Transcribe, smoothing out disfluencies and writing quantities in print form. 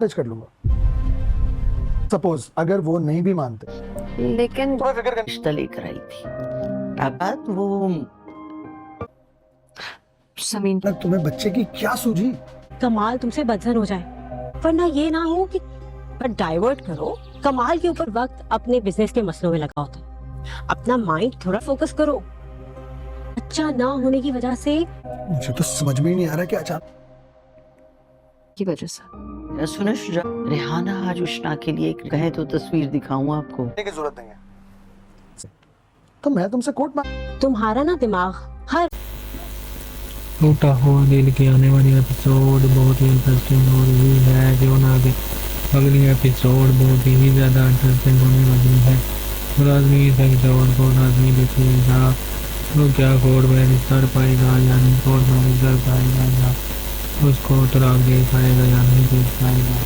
Touch कर लूंगा। Suppose अगर वो नहीं भी मानते, लेकिन तो मैं फिक्र रिश्ता लेकर आई थी। अब वो समीन कर तुम्हें बच्चे की क्या सूझी? कमाल तुमसे बदजन हो जाए, वरना ये ना हो कि पर डाइवर्ट करो कमाल के ऊपर वक्त अपने बिजनेस के मसलों में लगा होता है। अपना माइंड थोड़ा फोकस करो। अच्छा ना होने की वजह से मुझे तो समझ में ही नहीं आ रहा कि अचानक की वजह से सुनश रेहाना आज उष्णा के लिए कहे तो तस्वीर दिखाऊं आपको। की जरूरत नहीं है, तो मैं तुमसे कोट मांग। तुम्हारा ना दिमाग हर टूटा हुआ दिल की आने वाली एपिसोड बहुत ही इंटरेस्टिंग हो रही है। जो ना आगे अगली एपिसोड बहुत ही ज़्यादा इंटरेस्टिंग होने वाली है। लाजमी इस एपिसोड को लाजमी देखिएगा। तो क्या कोर्ट मैरिज कर पाएगा या नहीं कोर्ट मैरिज कर पाएगा, या उसको तलाक दे पाएगा या नहीं दे पाएगा।